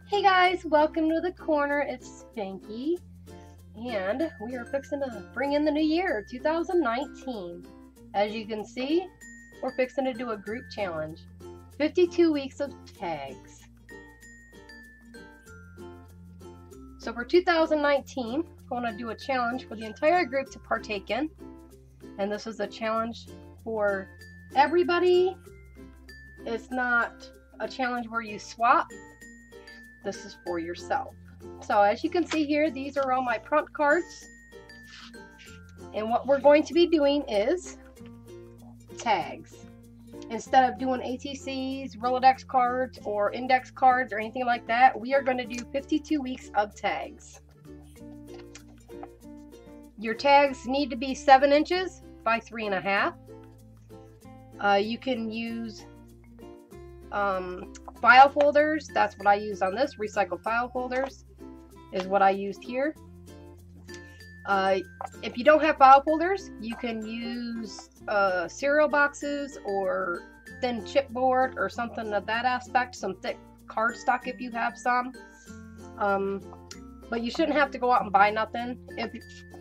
Hey guys, welcome to the corner. It's Spankie, and we are fixing to bring in the new year, 2019. As you can see, we're fixing to do a group challenge. 52 weeks of tags. So for 2019, I want to do a challenge for the entire group to partake in. And this is a challenge for everybody. It's not a challenge where you swap. This is for yourself. So as you can see here, these are all my prompt cards. And what we're going to be doing is tags. Instead of doing ATCs, Rolodex cards, or index cards, or anything like that, we are going to do 52 weeks of tags. Your tags need to be 7 inches by 3.5. You can use file folders. That's what I use on this. Recycled file folders is what I used here. If you don't have file folders, you can use cereal boxes or thin chipboard or something of that aspect. Some thick cardstock if you have some. But you shouldn't have to go out and buy nothing. If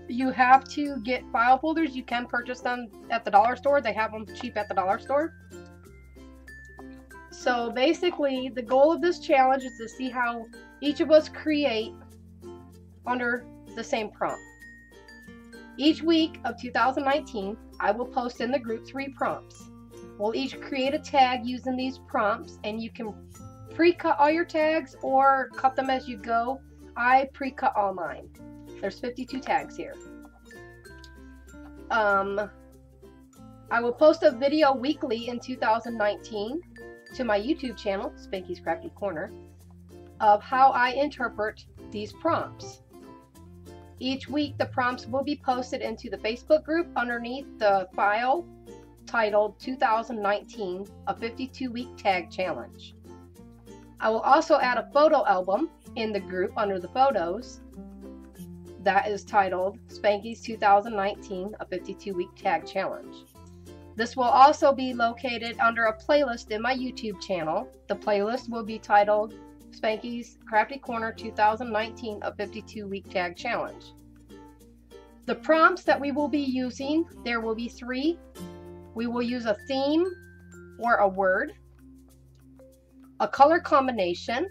you have to get file folders, you can purchase them at the dollar store. They have them cheap at the dollar store. So basically, the goal of this challenge is to see how each of us create under the same prompt. Each week of 2019, I will post in the group 3 prompts. We'll each create a tag using these prompts, and you can pre-cut all your tags or cut them as you go. I pre-cut all mine. There's 52 tags here. I will post a video weekly in 2019 to my YouTube channel, Spankie's Crafty Corner, of how I interpret these prompts. Each week the prompts will be posted into the Facebook group underneath the file titled 2019, a 52-week tag challenge. I will also add a photo album in the group under the photos that is titled Spankie's 2019, a 52-week tag challenge. This will also be located under a playlist in my YouTube channel. The playlist will be titled Spankie's Crafty Corner 2019, a 52-week tag challenge. The prompts that we will be using, there will be 3. We will use a theme or a word, a color combination,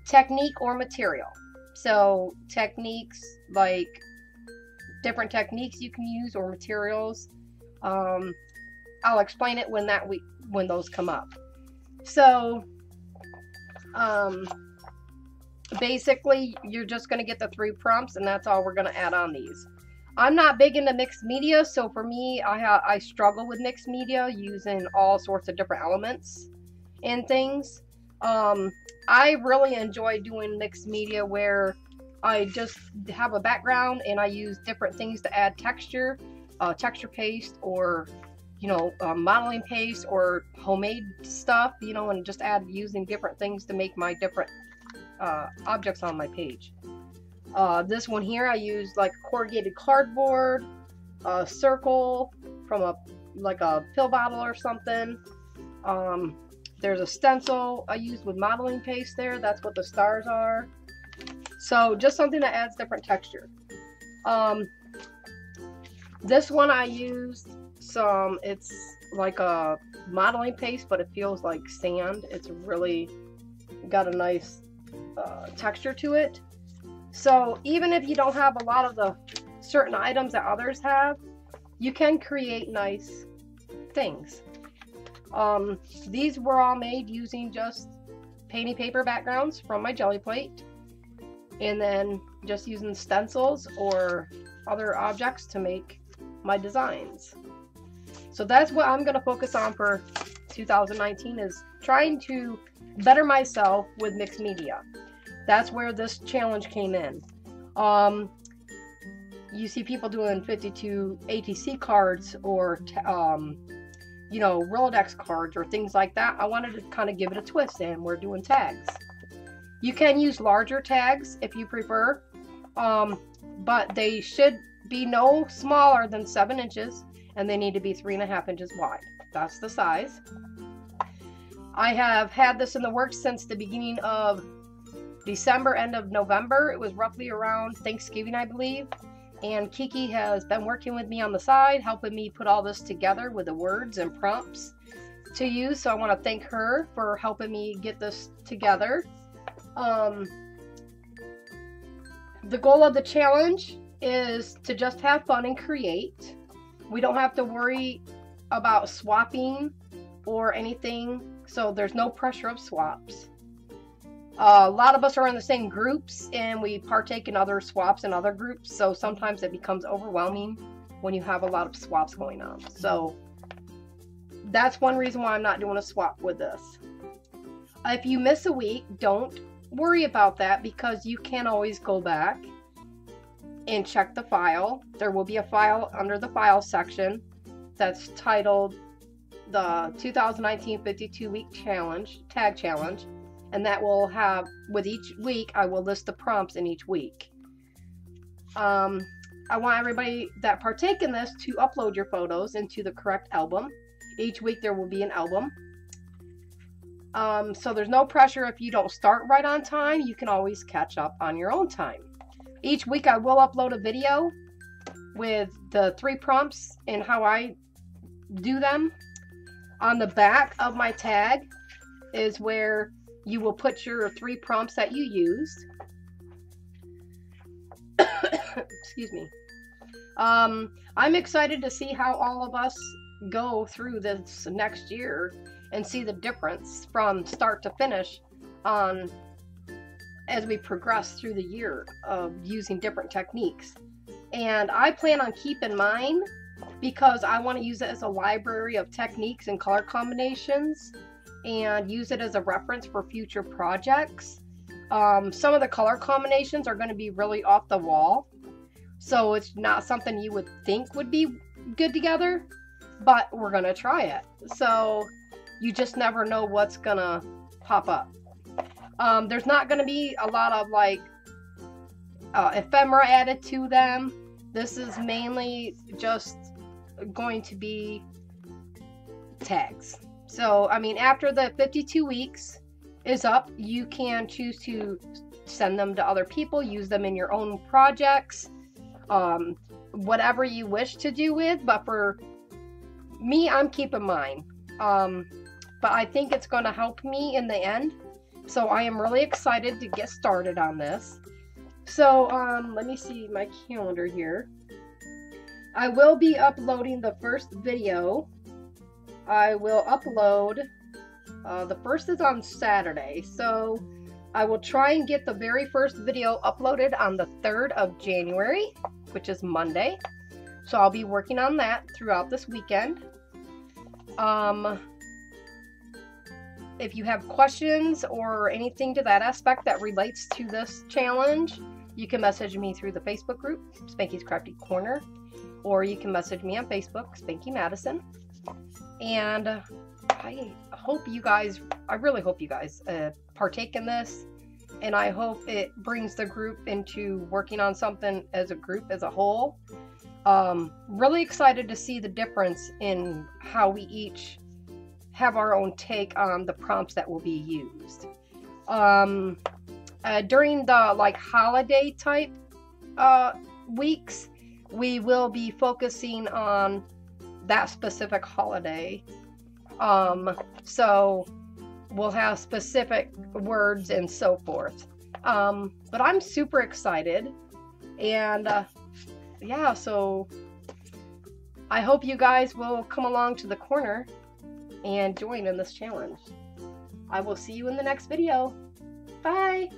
technique or material. So techniques like different techniques you can use or materials. I'll explain it when those come up. So basically you're just going to get the 3 prompts, and that's all we're going to add on these. I'm not big into mixed media, so for me I struggle with mixed media using all sorts of different elements and things. I really enjoy doing mixed media where I just have a background and I use different things to add texture. Texture paste, or modeling paste, or homemade stuff, and just add using different things to make my different objects on my page. This one here I used like corrugated cardboard, a circle from a pill bottle or something. There's a stencil I used with modeling paste there. That's what the stars are. So just something that adds different texture. This one I used it's like a modeling paste, but it feels like sand. It's really got a nice texture to it. So even if you don't have a lot of the certain items that others have, you can create nice things. These were all made using just painting paper backgrounds from my jelly plate, and then just using stencils or other objects to make my designs. So that's what I'm going to focus on for 2019, is trying to better myself with mixed media. That's where this challenge came in. You see people doing 52 ATC cards or Rolodex cards or things like that. I wanted to kind of give it a twist, and we're doing tags. You can use larger tags if you prefer, but they should be no smaller than 7 inches, and they need to be 3.5 inches wide. That's the size. I have had this in the works since the beginning of December, end of November. It was roughly around Thanksgiving, I believe. And Kiki has been working with me on the side, helping me put all this together with the words and prompts to use. So I want to thank her for helping me get this together. The goal of the challenge is to just have fun and create. We don't have to worry about swapping or anything, so there's no pressure of swaps. A lot of us are in the same groups and we partake in other swaps in other groups, so sometimes it becomes overwhelming when you have a lot of swaps going on. So that's one reason why I'm not doing a swap with this. If you miss a week, don't worry about that, because you can always go back and check the file. There will be a file under the file section that's titled the 2019 52-week challenge, tag challenge, and that will have, with each week, I will list the prompts in each week. I want everybody that partake in this to upload your photos into the correct album. Each week there will be an album. So there's no pressure. If you don't start right on time, you can always catch up on your own time. Each week I will upload a video with the 3 prompts and how I do them. On the back of my tag is where you will put your 3 prompts that you used. Excuse me. I'm excited to see how all of us go through this next year and see the difference from start to finish on as we progress through the year of using different techniques. And I plan on keeping mine because I want to use it as a library of techniques and color combinations and use it as a reference for future projects. Some of the color combinations are going to be really off the wall, so it's not something you would think would be good together, but we're going to try it. So you just never know what's going to pop up. There's not going to be a lot of like ephemera added to them. This is mainly just going to be tags. So, I mean, after the 52 weeks is up, you can choose to send them to other people, use them in your own projects, whatever you wish to do with. But for me, I'm keeping mine. But I think it's going to help me in the end. So I am really excited to get started on this. So let me see my calendar here. I will be uploading the first video. I will upload, the first is on Saturday. So I will try and get the very first video uploaded on the 3rd of January, which is Monday. So I'll be working on that throughout this weekend. If you have questions or anything to that aspect that relates to this challenge, you can message me through the Facebook group, Spankie's Crafty Corner, or you can message me on Facebook, Spankie Madison. And I hope you guys, I really hope you guys partake in this, and I hope it brings the group into working on something as a group, as a whole. Really excited to see the difference in how we each have our own take on the prompts that will be used. During the like holiday type weeks, we will be focusing on that specific holiday. So we'll have specific words and so forth. But I'm super excited, and yeah, so I hope you guys will come along to the corner and join in this challenge. I will see you in the next video. Bye!